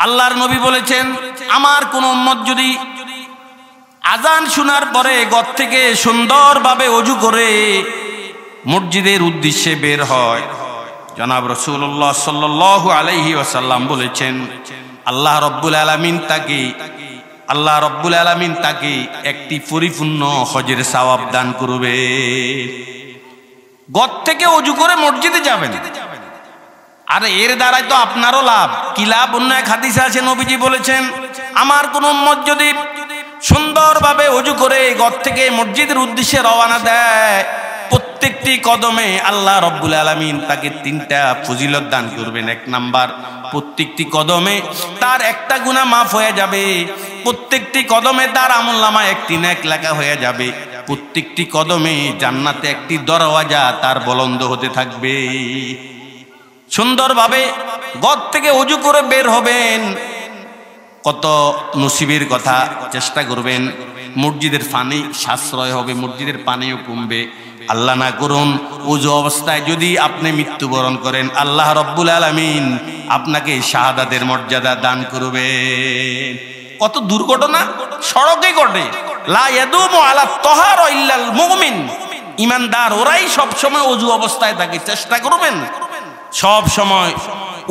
আল্লাহর নবী বলেছেন, আমার কোন উম্মত যদি আজান শোনার পরে ঘর থেকে সুন্দরভাবে ওযু করে মসজিদের উদ্দেশ্যে বের হয়, জনাব রাসূলুল্লাহ সাল্লাল্লাহু আলাইহি ওয়াসাল্লাম বলেছেন, আল্লাহ রাব্বুল আলামিন তাকে একটি পরিপূর্ণ হজের সওয়াব দান করবে। ঘর থেকে ওযু করে মসজিদে যাবেন, আর এর দ্বারাই তো আপনারও লাভ। কি লাভ? অন্য এক হাদিসে আছে, নবীজি বলেছেন, আমার কোন উম্মত যদি সুন্দরভাবে ওযু করে ঘর থেকে মসজিদের উদ্দেশ্যে রওনা দেয়, প্রত্যেকটি কদমে আল্লাহ রাব্বুল আলামিন তাকে 3টা ফজিলত দান করবেন। 1 নাম্বার, প্রত্যেকটি কদমে তার একটা গুনাহ মাফ হয়ে যাবে, প্রত্যেকটি কদমে তার আমলনামায় একটি নেক লেখা হয়ে যাবে, প্রত্যেকটি কদমে জান্নাতে একটি দরওয়াজা তার বলন্দ হতে থাকবে। সুন্দরভাবে ঘর থেকে ওযু করে বের হবেন, কত নসিবের কথা। চেষ্টা করবেন মসজিদের পানি সাশ্রয় হবে, মসজিদের পানিও কমবে। আল্লাহ না করুন ওযু অবস্থায় যদি আপনি মৃত্যুবরণ করেন, আল্লাহ রাব্বুল আলামিন আপনাকে শাহাদাতের মর্যাদা দান করবে। কত দুর্ঘটনা সড়কে ঘটে। লা ইয়াদুমু আলা তাহারা ইল্লাল মুমিন, ঈমানদার ওরাই সব সময় ওযু অবস্থায় থাকে। চেষ্টা করবেন সব সময়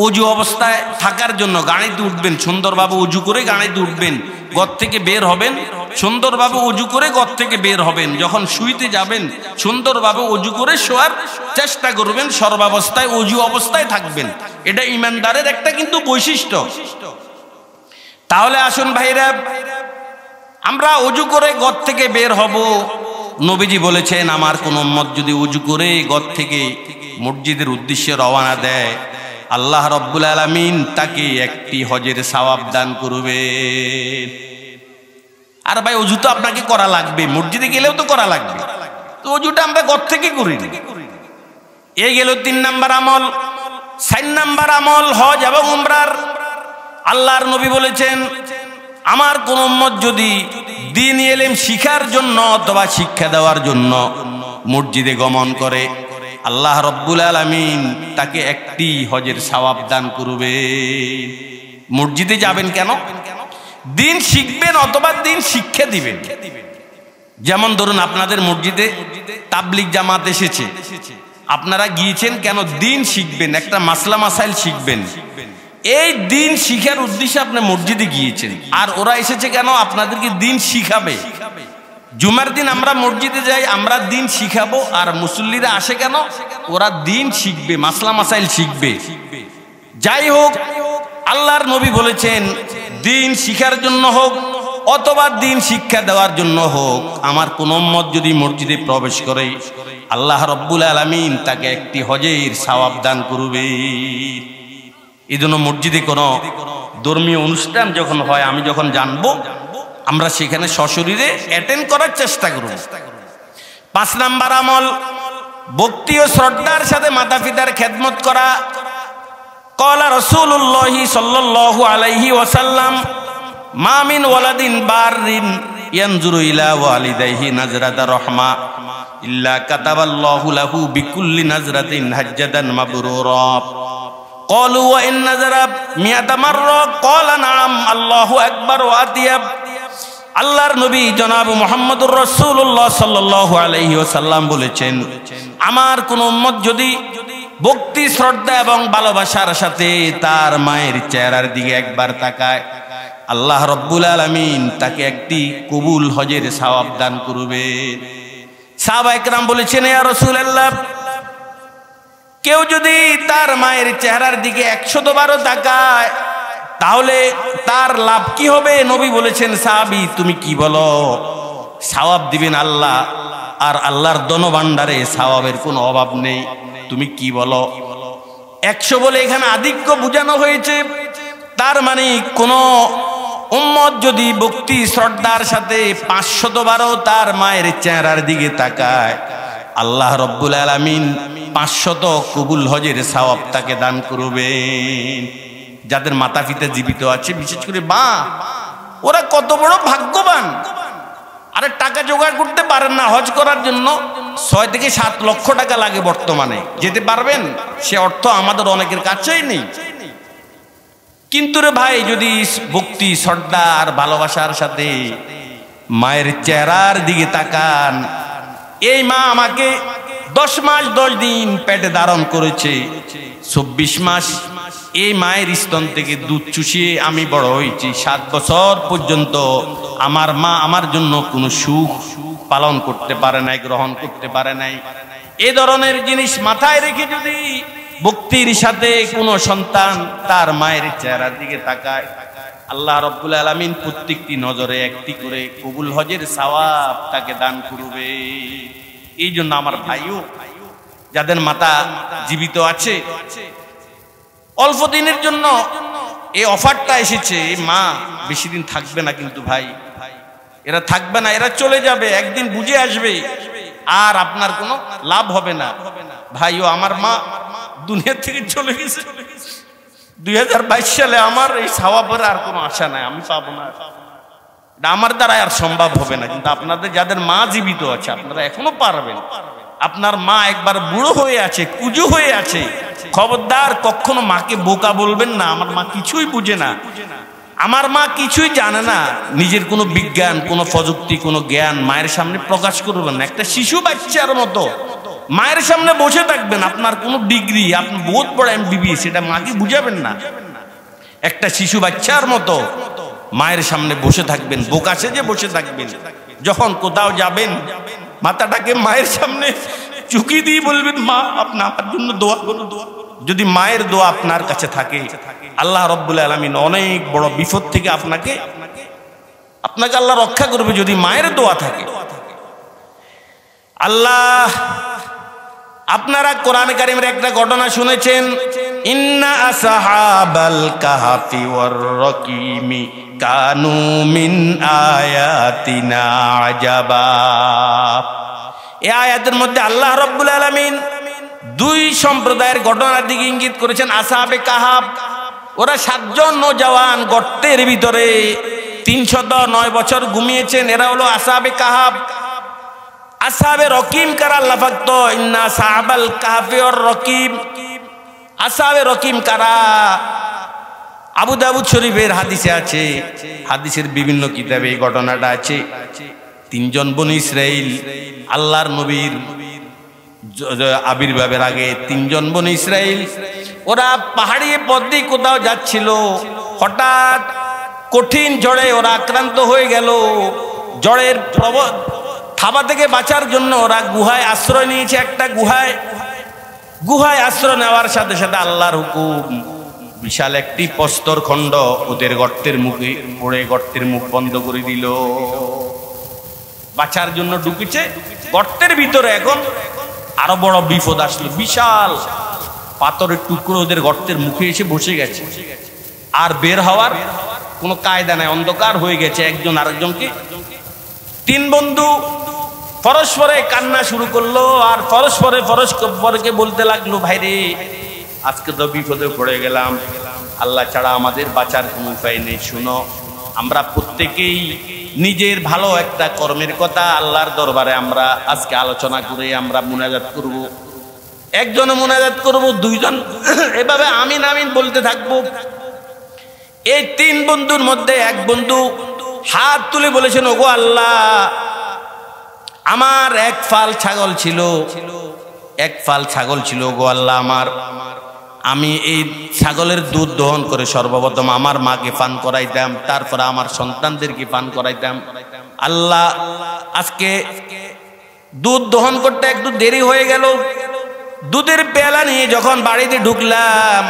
ওযু অবস্থায় থাকার জন্য। গাড়িতে উঠবেন সুন্দরভাবে ওযু করে, গাড়িতে উঠবেন, ঘর থেকে বের হবেন সুন্দরভাবে ওযু করে, ঘর থেকে বের হবেন। যখন শুইতে যাবেন সুন্দরভাবে ওযু করে শোয়ার চেষ্টা করবেন, সর্বাবস্থায় ওযু অবস্থায় থাকবেন। এটা ঈমানদারের একটা কিন্তু বৈশিষ্ট্য। তাহলে আসুন ভাইরা, আমরা ওযু করে ঘর থেকে বের হব। নবীজি বলেছেন, আমার কোন উম্মত যদি ওযু করে ঘর থেকে মসজিদের উদ্দেশ্যে রওনা দেয়, আল্লাহ রাব্বুল আলামিন তাকে একটি হজের সওয়াব দান করবে। আর ভাই ওযু তো আপনাকে করা লাগবে, মসজিদে গেলেও তো করা লাগবে, তো ওযুটা আমরা ঘর থেকে করি। এই গেল 3 নাম্বার আমল। 4 নাম্বার আমল হজ এবং উমরার। আল্লাহর নবী বলেছেন, আমার কোন উম্মত যদি দ্বীন ইলম শিখার জন্য অথবা শিক্ষা দেওয়ার জন্য মসজিদে গমন করে, আল্লাহ রাব্বুল আলামিন তাকে একটি হজের সওয়াব দান করবে। মসজিদে যাবেন কেন? দ্বীন শিখবেন অথবা দ্বীন শিক্ষা দিবেন। যেমন ধরুন আপনাদের মসজিদে তাবলিগ জামাত এসেছে, আপনারা গিয়েছেন কেন? দ্বীন শিখবেন, একটা মাসলা মাসাইল শিখবেন। এই দ্বীন শিখার উদ্দেশ্যে আপনি মসজিদে গিয়েছেন। আর ওরা এসেছে কেন? আপনাদেরকে দ্বীন শিখাবে। জুমার দিন আমরা মসজিদে যাই, আমরা দ্বীন শিখাবো। আর মুসল্লিরা আসে কেন? ওরা দ্বীন শিখবে, মাসলা মাসাইল শিখবে। যাই হোক, আল্লাহর নবী বলেছেন, দ্বীন শিখার জন্য হোক অথবা দ্বীন শিক্ষা দেওয়ার জন্য হোক, আমার কোন উম্মত যদি মসজিদে প্রবেশ করে, আল্লাহ রাব্বুল আলামিন তাকে একটি হজের সওয়াব দান করবে। এই জন্য মসজিদে কোনো ধর্মীয় অনুষ্ঠান যখন হয়, আমি যখন জানবো, আমরা সেখানে সশরীরে অ্যাটেন্ড করার চেষ্টা করব। 5 নাম্বার আমল, ভক্তি ও শ্রদ্ধার সাথে মাতা পিতার খেদমত করা। ক্বালা রাসূলুল্লাহ সাল্লাল্লাহু আলাইহি ওয়াসাল্লাম, মা মিন ওয়ালাদিন বাররিন ইয়ানজুরু ইলা ওয়ালিদাইহি নাজরাতা রাহমা ইল্লা কাতাবাল্লাহু লাহু বিকুল্লি নাজরাতিন হাজ্জাতান মাবরুরা। ক্বালু ওয়া ইন নাজরা মিয়াতা মাররা, ক্বালা নাআম, আল্লাহু আকবার ওয়া আতিয়াব। আল্লাহর নবী জনাব মুহাম্মদুর রাসূলুল্লাহ সাল্লাল্লাহু আলাইহি ওয়াসাল্লাম বলেছেন, আমার কোন উম্মত যদি ভক্তি শ্রদ্ধা এবং ভালোবাসার সাথে তার মায়ের চেহারার দিকে একবার তাকায়, আল্লাহ রাব্বুল আলামিন তাকে একটি কবুল হজের সওয়াব দান করবে। সাহাবায়ে কেরাম বলেছেন, ইয়া রাসূলুল্লাহ, কেউ যদি তার মায়ের চেহারার দিকে 100 বারও তাকায়, তাহলে তার লাভ কি হবে? নবী বলেছেন, সাহাবী তুমি কি বলো? সওয়াব দিবেন আল্লাহ, আর আল্লাহর ধনভাণ্ডারে সওয়াবের কোনো অভাব নেই। তুমি কি বলো? 100 বলে এখানে আধিক্য বোঝানো হয়েছে। তার মানে কোন উম্মত যদি ভক্তি শ্রদ্ধার সাথে 500 বারও তার মায়ের চেহারার দিকে তাকায়, আল্লাহ রাব্বুল আলামিন 500 কবুল হজের সওয়াব তাকে দান করবেন। যাদের মাতা পিতা জীবিত আছে, বিশেষ করে মা, ওরা কত বড় ভাগ্যবান। আরে টাকা জোগাড় করতে পারেন না হজ করার জন্য, 6 থেকে 7 লক্ষ টাকা লাগে বর্তমানে। যেতে পারবেন? সে অর্থ আমাদের অনেকের কাছেই নেই। কিন্তু রে ভাই, যদি ভক্তি শ্রদ্ধা আর ভালোবাসার সাথে মায়ের চেহারার দিকে তাকান, এই মা আমাকে 10 মাস 10 দিন পেটে ধারণ করেছে, 24 মাস এই মায়ের স্তন থেকে দুধ চুষিয়ে আমি বড় হয়েছি। 7 বছর পর্যন্ত আমার মা আমার জন্য কোনো সুখ পালন করতে পারে নাই, গ্রহণ করতে পারে নাই। এই ধরনের জিনিস মাথায় রেখে যদি ভক্তির সাথে কোনো সন্তান তার মায়ের চেহারার দিকে তাকায়, আল্লাহ রাব্বুল আলামিন প্রত্যেকটি নজরে একটি করে কবুল হজের সওয়াব তাকে দান করবে। এই জন্য আমার ভাইও যাদের মাতা জীবিত আছে, অল্প দিনের জন্য এই অফারটা এসেছে। মা বেশি দিন থাকবে না, কিন্তু ভাই এরা থাকবে না, এরা চলে যাবে, একদিন বুঝে আসবে, আর আপনার কোনো লাভ হবে না। ভাইও আমার মা দুনিয়া থেকে চলে গেছে 2022 সালে। আমার এই সওয়াবের আর কোনো আশা নাই, আমি পাবো না, আমার দ্বারা আর সম্ভব হবে না। কিন্তু আপনাদের যাদের মা জীবিত আছে, আপনারা এখনো পারবেন। আপনার মা একবার বুড়ো হয়ে আছে, কুজু হয়ে আছে, খবরদার কখনো মাকে বোকা বলবেন না। আমার মা কিছুই বুঝে না, আমার মা কিছুই জানে না, নিজের কোনো বিজ্ঞান, কোনো প্রযুক্তি, কোনো জ্ঞান মায়ের সামনে প্রকাশ করবেন না। একটা শিশু বাচ্চার মতো মায়ের সামনে বসে থাকবেন। আপনার কোনো ডিগ্রি, আপনি বহুত বড় MBBS, সেটা মাকে বুঝাবেন না। একটা শিশু বাচ্চার মতো মায়ের সামনে বসে থাকবেন, বোকা সেজে বসে থাকবেন। যখন কোথাও যাবেন, মাথাটাকে মায়ের সামনে চুকি দিয়ে বলবেন, মা আপনি আমার জন্য দোয়া করুন। যদি মায়ের দোয়া আপনার কাছে থাকে, আল্লাহ রাব্বুল আলামিন অনেক বড় বিপদ থেকে আপনাকে আল্লাহ রক্ষা করবে, যদি মায়ের দোয়া থাকে। আল্লাহ, আপনারা কোরআনে কারিমের একটা ঘটনা শুনেছেন, ইন্না আসহাবাল কাহফি ওয়ার রাকিমি কানু মিন আয়াতিনা আজাবা। এই আয়াতের মধ্যে আল্লাহ রাব্বুল আলামিন 2 সম্প্রদায়ের ঘটনার দিকে ইঙ্গিত করেছেন। আসহাবে কাহাফ, ওরা 7 জন নওজওয়ান গর্তের ভিতরে 309 বছর ঘুমিয়েছেন, এরা হলো আসহাবে কাহাফ। আসহাবে রকিম কারা? আল্লাহ পাক তো ইন্না আসহাবাল কাহফি ওয়ার রাকিম, আসহাবে রকিম কারা? আবু দাউদ শরীফের হাদিসে আছে, হাদিসের বিভিন্ন কিতাবে এই ঘটনাটা আছে। 3 জন বনি ইসরাইল, আল্লাহর নবীর আবির্ভাবের আগে 3 জন বনি ইসরাইল, ওরা পাহাড়ি পথ দিয়ে কোথাও যাচ্ছিল। হঠাৎ কঠিন ঝড়ে ওরা আক্রান্ত হয়ে গেল। ঝড়ের থাবা থেকে বাঁচার জন্য ওরা গুহায় আশ্রয় নিয়েছে। একটা গুহায় আশ্রয় নেওয়ার সাথে সাথে আল্লাহর হুকুম, বিশাল একটি প্রস্তর খণ্ড ওদের গর্তের মুখে পড়ে গর্তের মুখ বন্ধ করে দিল। বাঁচার জন্য ঢুকেছে গর্তের ভিতরে, এখন আরো বড় বিপদ আসলো। বিশাল পাথরের টুকরো ওদের গর্তের মুখে এসে বসে গেছে, আর বের হওয়ার কোনো কায়দা নাই, অন্ধকার হয়ে গেছে একজন আরেকজনকে। 3 বন্ধু পরস্পরে কান্না শুরু করলো, আর পরস্পরকে বলতে লাগলো, ভাইরে আজকে তো বিপদে পড়ে গেলাম, আল্লাহ ছাড়া আমাদের বাঁচার কোনো উপায় নেই। শুনো, আমরা প্রত্যেকেই নিজের ভালো একটা কর্মের কথা আল্লাহর দরবারে আমরা আজকে আলোচনা করে আমরা মুনাজাত করব। একজনে মুনাজাত করব, 2 জন এভাবে আমিন আমিন বলতে থাকবো। এই 3 বন্ধুর মধ্যে এক বন্ধু হাত তুলে বলেছেন, ওগো আল্লাহ, আমার এক ফাল ছাগল ছিল, ওগো আল্লাহ, আমি এই ছাগলের দুধ দহন করে সর্বপ্রথম আমার মাকে পান করাইতাম, তারপর আমার সন্তানদেরকে পান করাইতাম। আল্লাহ, আজকে দুধ দহন করতে একটু দেরি হয়ে গেল। দুধের পেয়ালা নিয়ে যখন বাড়িতে ঢুকলাম,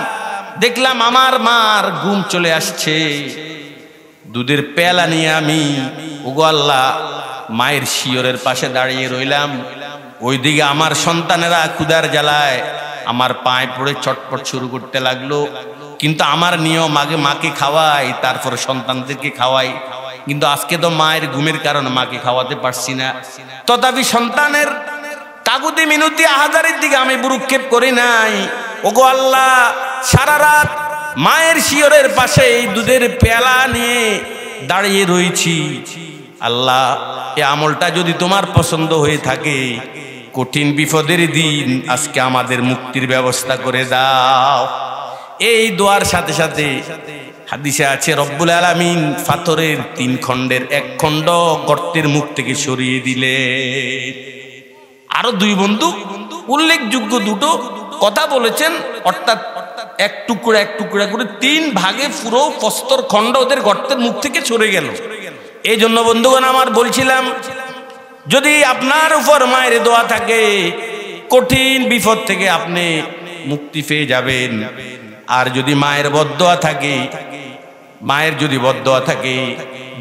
দেখলাম আমার মার ঘুম চলে আসছে। দুধের পেয়ালা নিয়ে আমি, ওগো আল্লাহ, মায়ের শিয়রের পাশে দাঁড়িয়ে রইলাম। ওইদিকে আমার সন্তানেরা ক্ষুধার জ্বালায় আমার পায়ে পড়ে চটপট শুরু করতে লাগলো। কিন্তু আমার নিয়ম, আগে মাকে খাওয়াই, তারপর সন্তানদেরকে খাওয়াই। কিন্তু আজকে তো মায়ের ঘুমের কারণে মাকে খাওয়াতে পারছি না। তথাপি সন্তানের কাকুতি মিনতি আহাজারের দিকে আমি ভ্রুক্ষেপ করি নাই। ওগো আল্লাহ, সারা রাত মায়ের শিয়রের পাশে এই দুধের পেয়ালা নিয়ে দাঁড়িয়ে রয়েছি। আল্লাহ, এই আমলটা যদি তোমার পছন্দ হয়ে থাকে, কঠিন বিপদের দিন আজকে আমাদের মুক্তির ব্যবস্থা করে দাও। এই দোয়ার সাথে সাথে হাদিসে আছে রব্বুল আলামিন পাথরের 3 খণ্ডের 1 খণ্ড গর্তের মুখ থেকে সরিয়ে দিলে। আরো 2 বন্ধু উল্লেখযোগ্য দুটো কথা বলেছেন, অর্থাৎ এক টুকরা করে 3 ভাগে পুরো প্রস্তর খণ্ড ওদের গর্তের মুখ থেকে সরে গেল। এই জন্য বন্ধুগণ আমার বলছিলাম, যদি আপনার উপর মায়ের দোয়া থাকে কঠিন বিপদ থেকে আপনি মুক্তি পেয়ে যাবেন। আর যদি মায়ের বদদোয়া থাকে, মায়ের যদি বদদোয়া থাকে,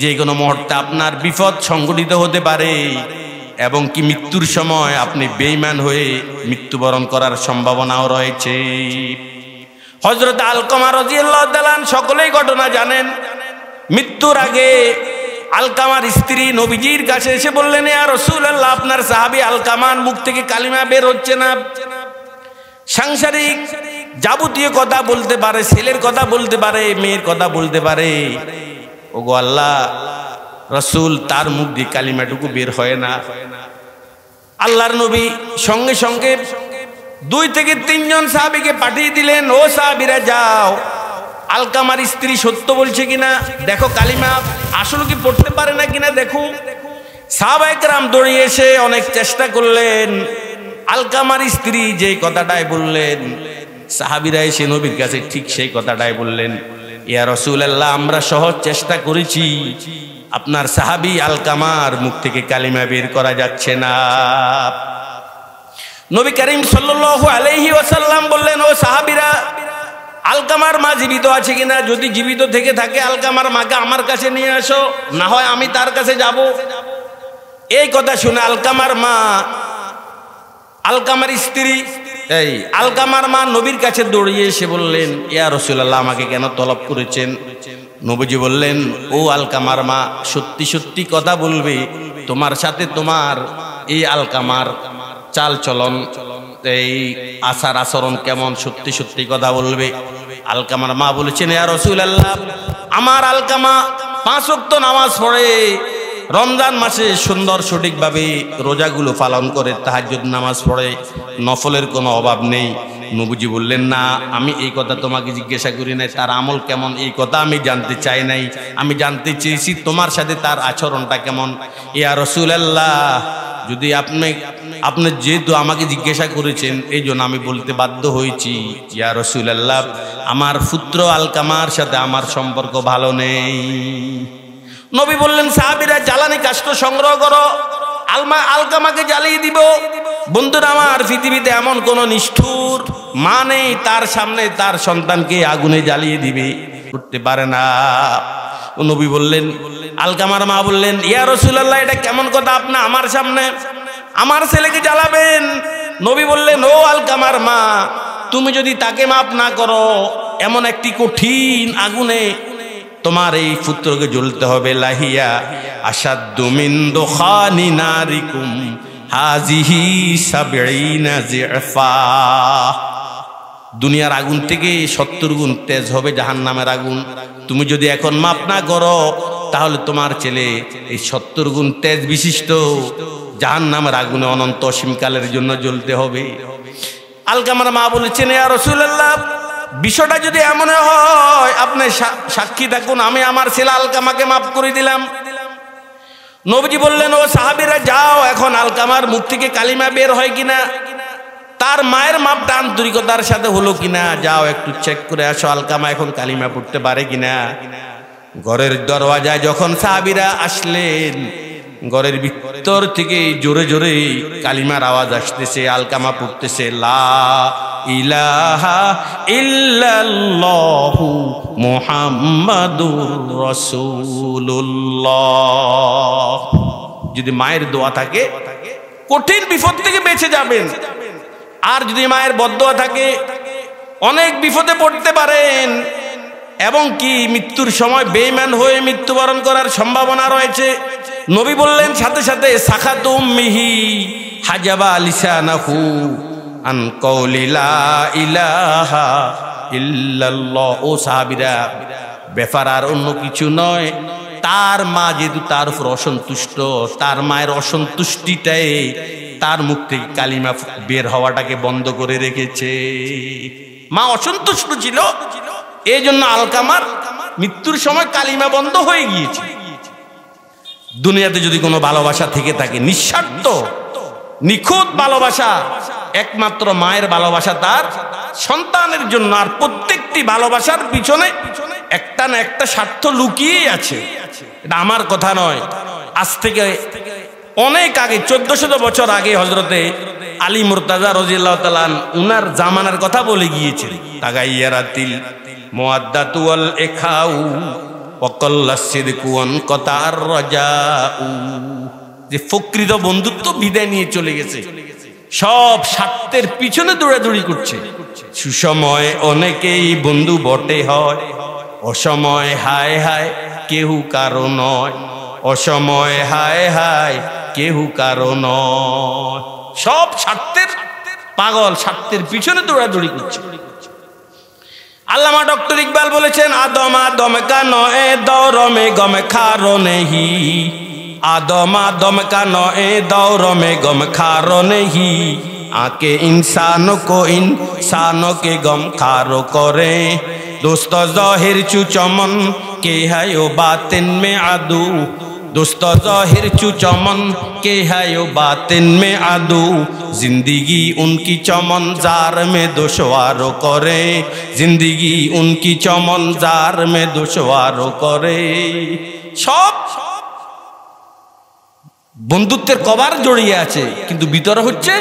যে কোনো মুহূর্তে আপনার বিপদ সংঘটিত হতে পারে এবং কি মৃত্যুর সময় আপনি বেঈমান হয়ে মৃত্যুবরণ করার সম্ভাবনাও রয়েছে। হযরত আলকামা রাদিয়াল্লাহু তাআলা সকলেই ঘটনা জানেন। মৃত্যুর আগে আলকামার স্ত্রী নবীজির কাছে এসে বললেন, ইয়া রাসূলুল্লাহ, আপনার সাহাবী আলকামার মুখ থেকে কালিমা বের হচ্ছে না। সাংসারিক যাবতীয় কথা বলতে পারে, ছেলের কথা বলতে পারে, মেয়ের কথা বলতে পারে। ওগো আল্লাহ, রাসূল তার মুখ দিয়ে কালিমাটুকু বের হয় না। আল্লাহর নবী সঙ্গে সঙ্গে 2 থেকে 3 জন সাহাবীকে পাঠিয়ে দিলেন, ও সাহাবীরা যাও, আলকামার স্ত্রী সত্য বলছে কিনা দেখো, কালিমা আসলে কি পড়তে পারে না কিনা দেখো। সাহাবায়ে কেরাম দৌড়িয়ে এসে অনেক চেষ্টা করলেন। আলকামার স্ত্রী যে কথাটাই বললেন, সাহাবীরা এসে নবীর কাছে ঠিক সেই কথাটাই বললেন, ইয়া রাসূলুল্লাহ, আমরা সহজ চেষ্টা করেছি, আপনার সাহাবী আলকামার মুখ থেকে কালিমা বের করা যাচ্ছে না। নবী করিম সাল্লাল্লাহু আলাইহি ওয়াসাল্লাম বললেন, ও সাহাবীরা, আলকামার মা জীবিত আছে কিনা, যদি জীবিত থেকে থাকে আলকামার মাকে আমার কাছে নিয়ে আসো, না হয় আমি তার কাছে যাব। এই কথা শুনে আলকামার মা, আলকামার স্ত্রী আলকামার মা নবীর কাছে দৌড়িয়ে এসে বললেন, ইয়া রাসূলুল্লাহ, আমাকে কেন তলব করেছেন? নবীজি বললেন, ও আলকামার মা, সত্যি সত্যি কথা বলবে, তোমার সাথে তোমার এই আলকামার চাল চলন, এই আচার আচরণ কেমন, সত্যি সত্যি কথা বলবে। আলকামার মা বলেছেন, ইয়া রাসূলুল্লাহ, আমার আলকামা 5 ওয়াক্ত নামাজ পড়ে, রমজান মাসে সুন্দর সঠিকভাবে রোজাগুলো পালন করে, তাহাজ্জুদ নামাজ পড়ে, নফলের কোনো অভাব নেই। নবীজি বললেন, না, আমি এই কথা তোমাকে জিজ্ঞাসা করি নাই, তার আমল কেমন এই কথা আমি জানতে চাই নাই, আমি জানতে চেয়েছি তোমার সাথে তার আচরণটা কেমন। ইয়া রাসূলুল্লাহ, যদি আপনি যেহেতু আমাকে জিজ্ঞাসা করেছেন, এই জন্য আমি বলতে বাধ্য হয়েছি, ইয়া রাসূলুল্লাহ, আমার পুত্র আলকামার সাথে আমার সম্পর্ক ভালো নেই। নবী বললেন, সাহাবীরা জ্বালানি কাষ্ঠ সংগ্রহ করো, আলকামাকে জ্বালিয়ে দিব। বন্ধুরা আমার, পৃথিবীতে এমন কোন নিষ্ঠুর মা নেই তার সামনে তার সন্তানকে আগুনে জ্বালিয়ে দিবে, করতে পারে না। নবী বললেন, আলকামার মা বললেন, ইয়া রাসূলুল্লাহ, এটা কেমন কথা, আপনি আমার সামনে আমার ছেলেকে জ্বালাবেন? নবী বললেন, ও আলকামার মা, তুমি যদি তাকে মাফ না করো, এমন একটি কঠিন আগুনে তোমার এই পুত্রকে জ্বলতে হবে। লাহিয়া আশাদ্দু মিন দুখানি নারিকুম হাযিহি ৭০ জিফা। দুনিয়ার আগুন থেকে ৭০ গুণ তেজ হবে জাহান্নামের আগুন। তুমি যদি এখন মাফ না করো, তাহলে তোমার ছেলে এই ৭০ গুণ তেজ বিশিষ্ট জাহান্নামের আগুনে অনন্ত অসীমকালের জন্য জ্বলতে হবে। আলকামার মা বলেছেন, ইয়া রাসূলুল্লাহ, বিষয়টা যদি এমন হয়, আপনি সাক্ষী থাকুন, আমি আমার ছেলে আলকামাকে মাফ করে দিলাম। নবীজি বললেন, ও সাহাবীরা যাও, এখন আলকামার মুখ থেকে কালিমা বের হয় কিনা, তার মায়ের মাপটা আন্তরিকতার সাথে হলো কিনা, যাও একটু চেক করে আসো, আলকামা এখন কালিমা পড়তে পারে কিনা। ঘরের দরওয়াজায় যখন সাহাবীরা আসলেন, ঘরের ভিতর থেকে জোরে জোরে কালিমার আওয়াজ আসতেছে, আলকামা পড়তেছে, লা ইলাহা ইল্লাল্লাহু মুহাম্মাদুর রাসূলুল্লাহ। যদি মায়ের দোয়া থাকে কঠিন বিপদ থেকে বেঁচে যাবেন, আর যদি মায়ের বদদোয়া থাকে অনেক বিপদে পড়তে পারেন, এবং কি মৃত্যুর সময় বেঈমান হয়ে মৃত্যুবরণ করার সম্ভাবনা রয়েছে। নবী বললেন, সাথে সাথে সাখাতু উম্মিহি হাজাবা লিসানাহু আন কওলি লা ইলাহা ইল্লাল্লাহ। ও সাহাবীরা, ব্যাপার আর অন্য কিছু নয়, তার মা যেহেতু তার উপর অসন্তুষ্ট, তার মায়ের অসন্তুষ্টিটাই তার মুখ থেকে কালিমা বের হওয়াটাকে বন্ধ করে রেখেছে। মা অসন্তুষ্ট ছিল, এই জন্য আলকামার মৃত্যুর সময় কালিমা বন্ধ হয়ে গিয়েছে। দুনিয়াতে যদি কোনো ভালোবাসা থেকে থাকে, নিঃস্বার্থ নিখুঁত ভালোবাসা, একমাত্র মায়ের ভালোবাসা তার সন্তানের জন্য। আর প্রত্যেকটি ভালোবাসার পিছনে একটা না একটা স্বার্থ লুকিয়েই আছে। এটা আমার কথা নয়, আজ থেকে অনেক আগে 1400 বছর আগে হযরতে আলী মুর্তাজা রাদিয়াল্লাহু তাআলা উনার জামানার কথা বলে গিয়েছেন। তাগাইয়ারাতিল মুআদ্দাতু ওয়াল ইখাউ ওয়া কাল্লাস সিদকু ওয়ান কাতার রাজাউ, যে প্রকৃত বন্ধুত্ব বিদায় নিয়ে চলে গেছে, সব স্বার্থের পিছনে দৌড়াদৌড়ি করছে। সুসময় অনেকেই বন্ধু বটে হয়, অসময় হায় হায় কেউ কারো নয়, অসময় হায় হায় কেউ কারো নয়। সব স্বার্থের পাগল, স্বার্থের পিছনে দৌড়াদৌড়ি করছে। আল্লামা ডক্টর ইকবাল বলেছেন, আদম আদম কা নয়ে দৌর মে গম খারো নেহি, आदम आदम का नए दौर में गम खारो नहीं, आके इंसानों को इंसानों के गम खारो करे। दोस्त ज़ाहिर चू चमन के है यो बातिन में आदू, दोस्त ज़ाहिर चू चमन के है यो बातिन में आदू, जिंदगी उनकी चमन जार में दुश्वारो करे, जिंदगी उनकी चमन जार में दुश्वारो करे। सब বন্ধুত্বের কভার জড়িয়ে আছে, কিন্তু ভিতরে হচ্ছে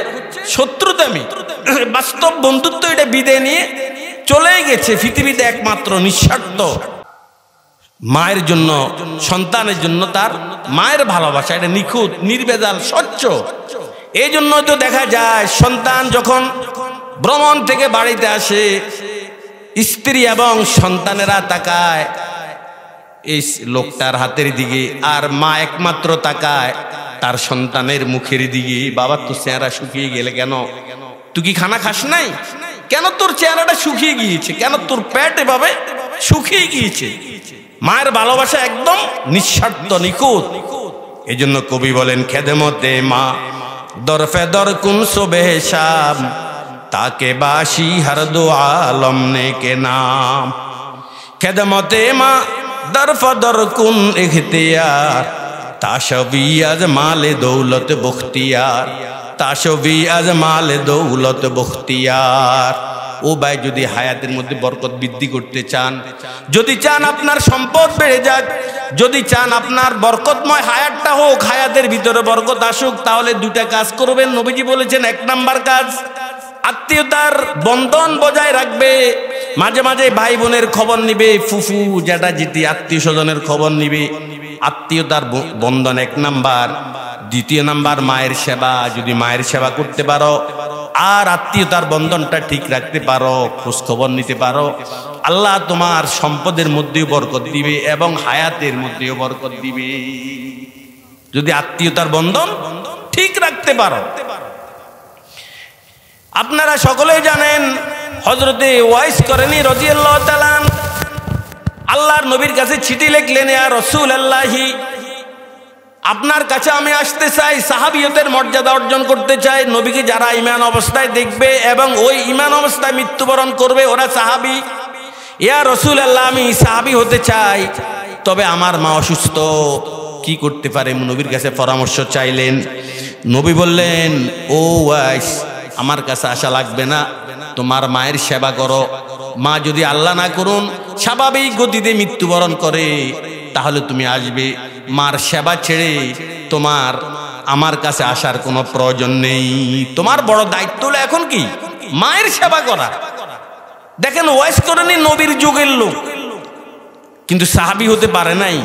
শত্রুতামি। বাস্তব বন্ধুত্ব এটা বিদায় নিয়ে চলে গেছে পৃথিবীতে। একমাত্র নিঃস্বার্থ মায়ের জন্য, সন্তানের জন্য তার মায়ের ভালোবাসা, এটা নিখুঁত, নির্ভেজাল, স্বচ্ছ। এই জন্য তো দেখা যায় সন্তান যখন ভ্রমণ থেকে বাড়িতে আসে, স্ত্রী এবং সন্তানেরা তাকায় এই লোকটার হাতের দিকে, আর মা একমাত্র তাকায় তার সন্তানের মুখের দিকে। বাবা তোর চেহারা শুকিয়ে গেলে কেন? তুই কি খানা খাস নাই কেন? তোর চেহারাটা শুকিয়ে গিয়েছে কেন? তোর পেট এভাবে শুকিয়ে গিয়েছে। মায়ের ভালোবাসা একদম নিঃস্বার্থ, নিখুঁত। এই জন্য কবি বলেন, খেদমতে মা দরফে দর কুন সুবে শাম, তাকে বাসি হর দো আলম নে কে নাম। খেদমতে মা দরফদর কুন ইখতিয়ার, তাশবি আজ মালে দৌলত বখতিয়ার, তাশবি আজ মালে দৌলত বখতিয়ার। ও ভাই, যদি হায়াতের মধ্যে বরকত বৃদ্ধি করতে চান, যদি চান আপনার সম্পদ বেড়ে যাক, যদি চান আপনার বরকতময় হায়াতটা হোক, হায়াতের ভিতরে বরকত আসুক, তাহলে দুটা কাজ করবেন। নবীজি বলেছেন, এক নাম্বার কাজ আত্মীয়তার বন্ধন বজায় রাখবে। মাঝে মাঝে ভাই বোনের খবর নিবে, ফুফু জ্যাঠা জেঠি আত্মীয় স্বজনের খবর নিবে। আত্মীয়তার বন্ধন এক নাম্বার। দ্বিতীয় নাম্বার মায়ের সেবা। যদি মায়ের সেবা করতে পারো আর আত্মীয়তার বন্ধনটা ঠিক রাখতে পারো, খোঁজ খবর নিতে পারো, আল্লাহ তোমার সম্পদের মধ্যেও বরকত দিবে এবং হায়াতের মধ্যেও বরকত দিবে, যদি আত্মীয়তার বন্ধন ঠিক রাখতে পারো। আপনারা সকলেই জানেন, হযরতে ওয়াইস করনী রাদিয়াল্লাহু তাআলা আল্লাহর নবীর কাছে চিঠি লিখলেন, ইয়া রাসূলুল্লাহি, আপনার কাছে আমি আসতে চাই, সাহাবিয়তের মর্যাদা অর্জন করতে চাই। নবীকে যারা ঈমান অবস্থায় দেখবে এবং ওই ঈমান অবস্থায় মৃত্যুবরণ করবে, ওরা সাহাবী। ইয়া রাসূলুল্লাহ, আমি সাহাবী হতে চাই, তবে আমার মা অসুস্থ, কি করতে পারে? নবীর কাছে পরামর্শ চাইলেন। নবী বললেন, ও ওয়াইস, আমার কাছে আসা লাগবে না, তোমার মায়ের সেবা করো। মা যদি আল্লাহ না করুন স্বাভাবিক গতিতে মৃত্যুবরণ করে, তাহলে তুমি আসবে। মার সেবা ছেড়ে তোমার আমার কাছে আসার কোনো প্রয়োজন নেই। তোমার বড় দায়িত্ব হলো এখন কি? মায়ের সেবা করা। দেখেন, ওয়াইস করনি নবীর যুগের লোক, কিন্তু সাহাবী হতে পারে নাই।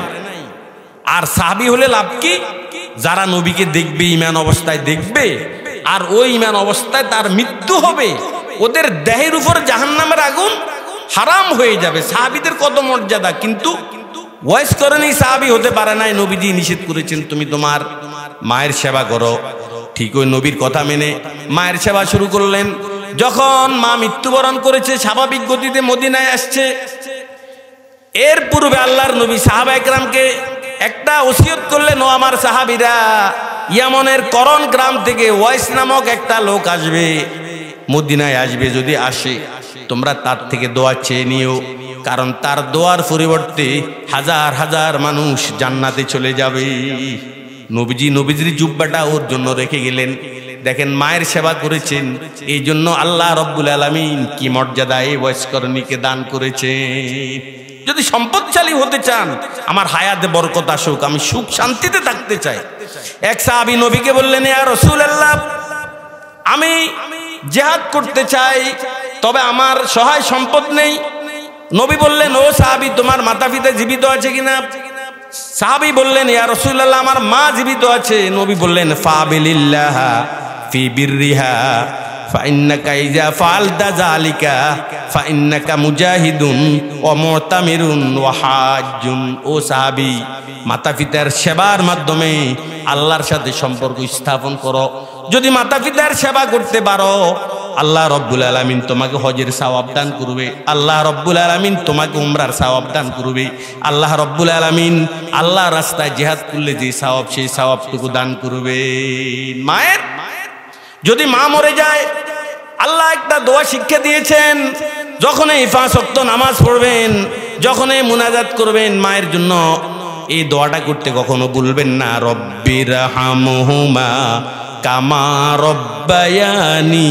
আর সাহাবী হলে লাভ কি? যারা নবীকে দেখবে, ঈমান অবস্থায় দেখবে, আর ওই ঈমান অবস্থায় তার মৃত্যু হবে, ওদের দেহের উপর জাহান্নামের আগুন হারাম হয়ে যাবে। সাহাবীদের কত মর্যাদা, কিন্তু ওয়াইস করনি সাহাবী হতে পারে নাই। নবীজি নিষেধ করেছেন, তুমি তোমার মায়ের সেবা করো। ঠিক ওই নবীর কথা মেনে মায়ের সেবা শুরু করলেন। যখন মা মৃত্যুবরণ করেছে, স্বাভাবিক গতিতে মদিনায় আসছে। এর পূর্বে আল্লাহর নবী সাহাবা একরামকে একটা ওসিয়ত করলেন, ও আমার সাহাবীরা, ইয়ামনের করন গ্রাম থেকে ওয়াইস নামক একটা লোক আসবে, মদিনায় আসবে। যদি আসে তোমরা তার থেকে দোয়া চেয়ে নিও, কারণ তার দোয়ার পরিবর্তে হাজার হাজার মানুষ জান্নাতে চলে যাবে। নবীজির জুব্বাটা ওর জন্য রেখে গেলেন। দেখেন মায়ের সেবা করেছেন, এই জন্য আল্লাহ রব্বুল আলামিন কি মর্যাদা এই বয়স্করণীকে দান করেছেন। যদি সম্পদশালী হতে চান, আমার হায়াতে বরকত আসুক, আমি সুখ শান্তিতে থাকতে চাই। এক সাহাবী নবীকে বললেন, ইয়া রাসূলুল্লাহ, আমি জিহাদ করতে চাই, তবে আমার সহায় সম্পদ নেই। নবী বললেন, ও সাহাবী, তোমার মাতা পিতা জীবিত আছে কিনা? সাহাবী বললেন, ইয়া রাসূলুল্লাহ, আমার মা জীবিত আছে। নবী বললেন, ফাবিলিল্লাহ ফি বিররিহা ফাইন্নাকা ইযা ফাআলতা যালিকা ফাইন্নাকা মুজাহিদুন ওয়া মুতামিরুন ওয়া হাজ্জুন। ও সাহাবী, মাতা পিতার সেবার মাধ্যমে আল্লাহর সাথে সম্পর্ক স্থাপন করো। যদি মাতা পিতার সেবা করতে পারো, আল্লাহ রব্বুল আলামিন তোমাকে হজের সওয়াব দান করবে, আল্লাহ রব্বুল আলামিন তোমাকে উমরার সওয়াব দান করবে, আল্লাহ রব্বুল আলামিন আল্লাহ রাস্তায় জিহাদ করলে যে সওয়াব, সেই সওয়াবটুকু দান করবে। মায়ের যদি মা মরে যায়, আল্লাহ একটা দোয়া শিক্ষা দিয়েছেন, যখনই 5 ওয়াক্ত নামাজ পড়বেন, যখনই মুনাজাত করবেন, মায়ের জন্য এই দোয়াটা করতে কখনো ভুলবেন না। রব্বিরহামহুমা কামা রব্বায়ানি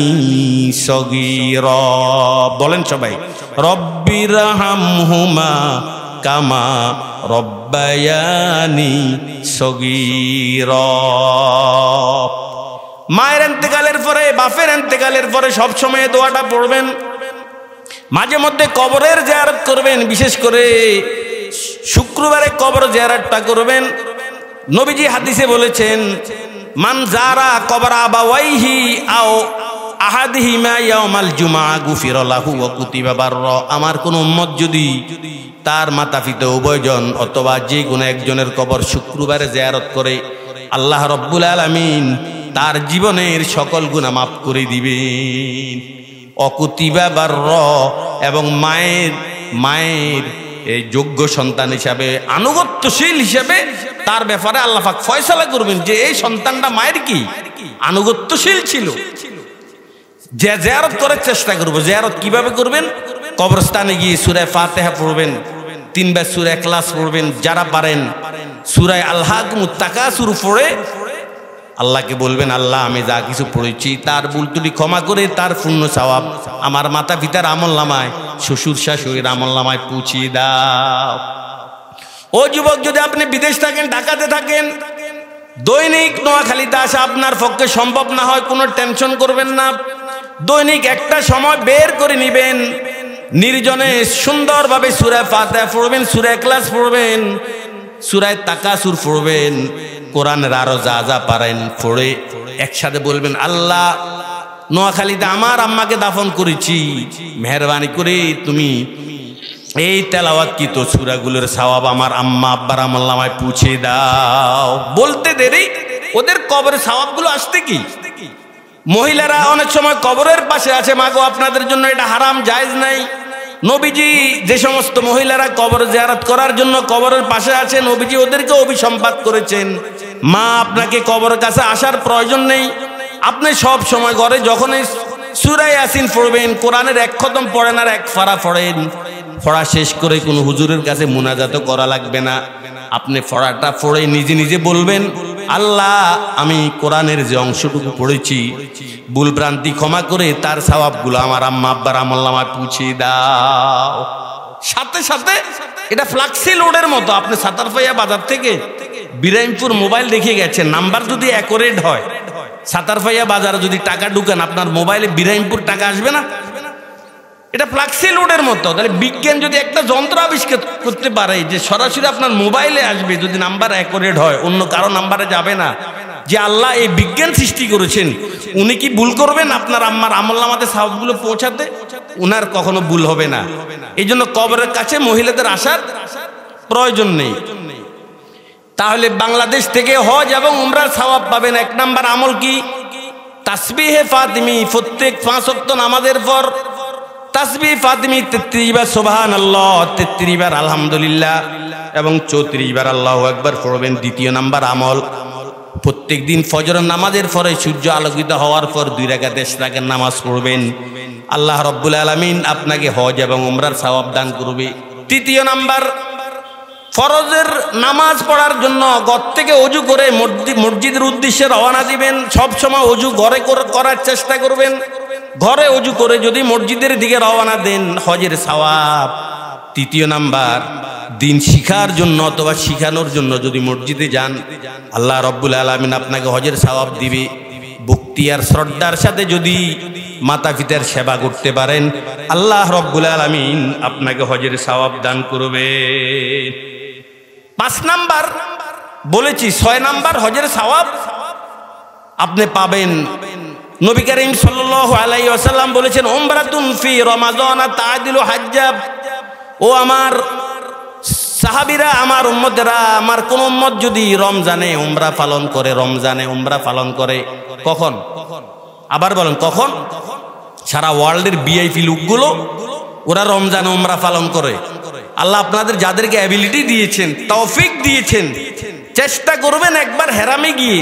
সগীরা। বলেন সবাই, রব্বিরহামহুমা কামা রব্বায়ানি সগীরা। মায়ের ইন্তেকালের পরে, বাপের ইন্তেকালের পরে সব সময় দোয়াটা পড়বেন। মাঝে মধ্যে কবরের জিয়ারত করবেন, বিশেষ করে শুক্রবারে কবর জিয়ারতটা করবেন। নবীজি হাদিসে বলেছেন, মান যারা কবর আবাওয়াইহি আও আহাদিহিমা ইয়াউমাল জুমআ গুফিরা লাহু ওয়া কুতিবা বাররা। আমার কোন উম্মত যদি তার মাতা পিতা উভয়জন অথবা যে কোনো একজনের কবর শুক্রবারে জিয়ারত করে, আল্লাহ রব্বুল আলামিন তার জীবনের সকল গুনাহ মাফ করে দিবেন। অকুতিবা বাররা, এবং মায়ের এই যোগ্য সন্তান হিসাবে, আনুগত্যশীল হিসাবে তার ব্যাপারে আল্লাহ পাক ফয়সালা করবেন যে এই সন্তানটা মায়ের কি আনুগত্যশীল ছিল। যে জিয়ারত করার চেষ্টা করব। জিয়ারত কিভাবে করবেন? কবরস্থানে গিয়ে সূরা ফাতিহা পড়বেন, 3 বার সূরা ইখলাস পড়বেন, যারা পারেন সূরা আল হাকুমুত তাকাসুর পড়ে আল্লাহকে বলবেন, আল্লাহ আমি যা কিছু পড়েছি তার ভুল ত্রুটি ক্ষমা করে তার পূর্ণ সওয়াব আমার মাতা পিতার আমলনামায়, শ্বশুর শাশুড়ির আমলনামায় পৌঁছিয়ে দাও। ও যুবক, যদি আপনি বিদেশ থাকেন, ঢাকাতে থাকেন, দৈনিক নোয়াখালীতে আসা আপনার পক্ষে সম্ভব না হয়, কোনো টেনশন করবেন না। দৈনিক একটা সময় বের করে নেবেন, নির্জনে সুন্দরভাবে সূরা ফাতিহা পড়বেন, সূরা ইখলাস পড়বেন, সূরা তাকাসুর পড়বেন, কোরআনের আরো যা যা পারেন পড়ে একসাথে বলবেন, আল্লাহ নোয়াখালীতে আমার আম্মাকে দাফন করেছি, মেহেরবানি করে তুমি এই তেলাওয়াতকৃত সূরাগুলোর সওয়াব আমার আম্মা আব্বার আমলনামায় পৌঁছে দাও। বলতে দেরি, ওদের কবরের সওয়াবগুলো আসতে কি। মহিলারা অনেক সময় কবরের পাশে আছে, মাগো আপনাদের জন্য এটা হারাম, জায়েজ নাই। নবীজি যে সমস্ত মহিলারা কবর জিয়ারত করার জন্য কবরের পাশে আছে, নবীজি ওদেরকে অভিসম্পাত করেছেন, মা আপনাকে কবরের কাছে আসার প্রয়োজন নেই। আপনি সব সময় ঘরে যখনই সূরা ইয়াসিন পড়বেন, কোরআনের 1 খতম পড়েন আর 1 পারা পড়েন, পড়া শেষ করে কোনো হুজুরের কাছে মুনাজাত করা লাগবে না। আপনি পড়াটা পড়ে নিজে নিজে বলবেন, আল্লাহ আমি কোরআনের যে অংশটুকু পড়েছি ভুল ভ্রান্তি ক্ষমা করে তার সওয়াবগুলো আমার আম্মা আব্বার আমলনামায় পৌঁছে দাও। সাথে সাথে এটা ফ্লাক্সি লোডের মতো, আপনি সাতারপাইয়া বাজার থেকে বিরামপুর মোবাইল দেখিয়ে গেছেন, নাম্বার যদি অ্যাকুরেট হয়, সাতারপাইয়া বাজারে যদি টাকা ঢুকান আপনার মোবাইলে বিরামপুর টাকা আসবে না? এটা ফ্লাক্সি লোডের মতো। তাহলে বিজ্ঞান যদি একটা যন্ত্র আবিষ্কার করতে পারে যে সরাসরি আপনার মোবাইলে আসবে, যদি নাম্বার অ্যাকুরেট হয়, অন্য কারো নাম্বারে যাবে না, যে আল্লাহ এই বিজ্ঞান সৃষ্টি করেছেন, উনি কি ভুল করবেন আপনার আম্মার আমলনামাতে সওয়াবগুলো পৌঁছাতে? উনার কখনো ভুল হবে না। এই জন্য কবরের কাছে মহিলাদের আসার প্রয়োজন নেই। তাহলে বাংলাদেশ থেকে হজ এবং উমরার সওয়াব পাবেন। 1 নাম্বার আমল কি? তাসবিহে ফাতিমি। প্রত্যেক 5 ওয়াক্ত নামাজের পর তাসবিহ ফাতিমি 33 বার সুবহানাল্লাহ, 33 বার আলহামদুলিল্লাহ এবং 34 বার আল্লাহু আকবার পড়বেন। 2য় নাম্বার আমল, প্রত্যেক দিন ফজরের নামাজের পরে সূর্য আলোকিত হওয়ার পর 2 রাকাত ইশরাকের নামাজ পড়বেন। আল্লাহ রাব্বুল আলামিন আপনাকে হজ এবং উমরার সওয়াব দান করবে। তৃতীয় নাম্বার, ফরজের নামাজ পড়ার জন্য ঘর থেকে ওযু করে মসজিদের উদ্দেশ্যে রওনা দিবেন। সব সময় ওযু ঘরে করার চেষ্টা করবেন। ঘরে ওযু করে যদি মসজিদের দিকে রওনা দেন, হজের সওয়াব। তৃতীয় নাম্বার, দিন শিখার জন্য অথবা শিখানোর জন্য যদি মসজিদে যান, আল্লাহ রাব্বুল আলামিন আপনাকে হজের সওয়াব দিবে। ভক্তি আর শ্রদ্ধার সাথে যদি মাতা পিতার সেবা করতে পারেন, আল্লাহ রাব্বুল আলামিন আপনাকে হজের সওয়াব দান করবে। 5 নাম্বার বলেছি। 6 নাম্বার হজের সওয়াব আপনি পাবেন। নবী করিম সাল্লাল্লাহু আলাইহি ওয়াসাল্লাম বলেছেন, উমরাতুন ফি রমাদান তাআদিলু হাজ্জা। ও আমার সাহাবীরা, আমার উম্মতেরা, আমার কোন উম্মত যদি রমজানে উমরা পালন করে, রমজানে উমরা পালন করে, কখন? আবার বলেন কখন? সারা ওয়ার্ল্ডের ভিআইপি লোকগুলো ওরা রমজানে উমরা পালন করে। আল্লাহ আপনাদের যাদেরকে অ্যাবিলিটি দিয়েছেন, তৌফিক দিয়েছেন, চেষ্টা করবেন একবার হেরামে গিয়ে,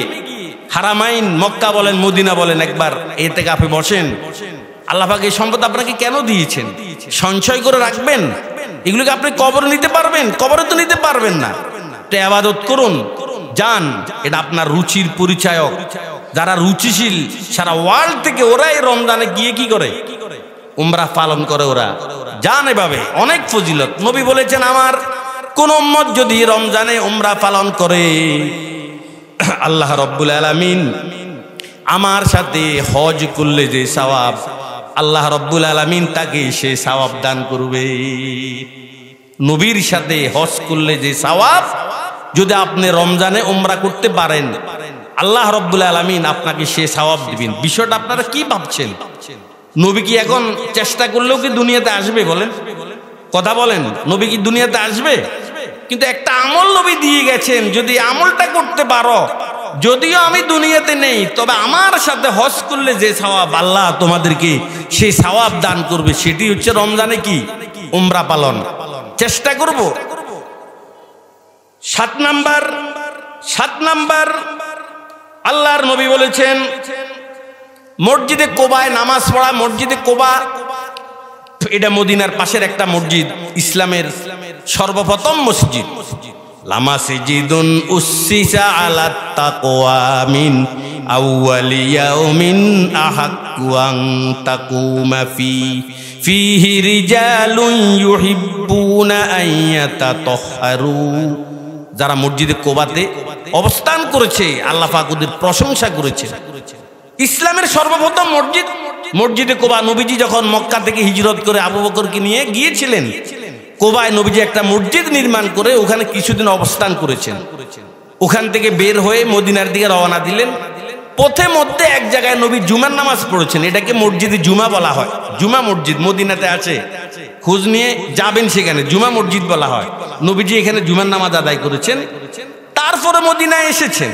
হারামাইন মক্কা বলেন মদিনা বলেন, একবার ইতিকাফে বসেন। আল্লাহ পাক এই সম্পদ আপনাকে কেন দিয়েছেন? সঞ্চয় করে রাখবেন। এগুলোকে আপনি কবরে নিতে পারবেন? কবরে তো নিতে পারবেন না। তো ইবাদত করুন, যান। এটা আপনার রুচির পরিচায়ক। যারা রুচিশীল সারা ওয়ার্ল্ড থেকে ওরাই রমজানে গিয়ে কি করে? উমরা পালন করে। ওরা যান, এভাবে অনেক ফজিলত। নবী বলেছেন, আমার কোন উম্মত যদি রমজানে উমরা পালন করে, আল্লাহ রাব্বুল আলামিন আমার সাথে হজ করলে যে সওয়াব, আল্লাহ রাব্বুল আলামিন তাকে সে সওয়াব দান করবে। নবীর সাথে হজ করলে যে সওয়াব, যদি আপনি রমজানে উমরা করতে পারেন, আল্লাহ রাব্বুল আলামিন আপনাকে সে সওয়াব দিবেন। বিষয়টা আপনারা কি ভাবছেন? নবী কি এখন চেষ্টা করলেও কি দুনিয়াতে আসবে? বলেন, কথা বলেন। নবী কি দুনিয়াতে আসবে? কিন্তু একটা আমল নবী দিয়ে গেছেন, যদি আমলটা করতে পারো, যদিও আমি দুনিয়াতে নেই, তবে আমার সাথে হজ করলে যে সওয়াব, আল্লাহ তোমাদেরকে সেই সওয়াব দান করবে। সেটি হচ্ছে রমজানে কি? উমরা পালন। চেষ্টা করব। 7 নাম্বার আল্লাহর নবী বলেছেন, মসজিদে কোবায় নামাজ পড়া। মসজিদে কোবা এটা মদিনার পাশের একটা মসজিদ, ইসলামের সর্বপ্রথম মসজিদ। লামাসজিদুন উসসিসা আলাত তাকওয়া মিন আউয়ালি ইয়াউমিন আহাক্কু আন তাকুমা ফিহি রিজালুন ইউহিব্বুনা আন ইয়াতাতাহহারু। যারা মসজিদে কোবাতে অবস্থান করেছে, আল্লাহ পাক ওদের প্রশংসা করেছেন। ইসলামের সর্বপ্রথম মসজিদ মসজিদে কোবা। নবীজি যখন মক্কা থেকে হিজরত করে আবু বকরকে নিয়ে গিয়েছিলেন, কোবায় নবীজি একটা মসজিদ নির্মাণ করে ওখানে কিছুদিন অবস্থান করেছেন। ওখান থেকে বের হয়ে মদিনার দিকে রওনা দিলেন। পথে মধ্যে এক জায়গায় নবী জুমার নামাজ পড়েছেন। এটাকে মসজিদে জুমা বলা হয়। জুমা মসজিদ মদিনাতে আছে, খোঁজ নিয়ে যাবেন, সেখানে জুমা মসজিদ বলা হয়। নবীজি এখানে জুমার নামাজ আদায় করেছেন, তারপরে মদিনায় এসেছেন।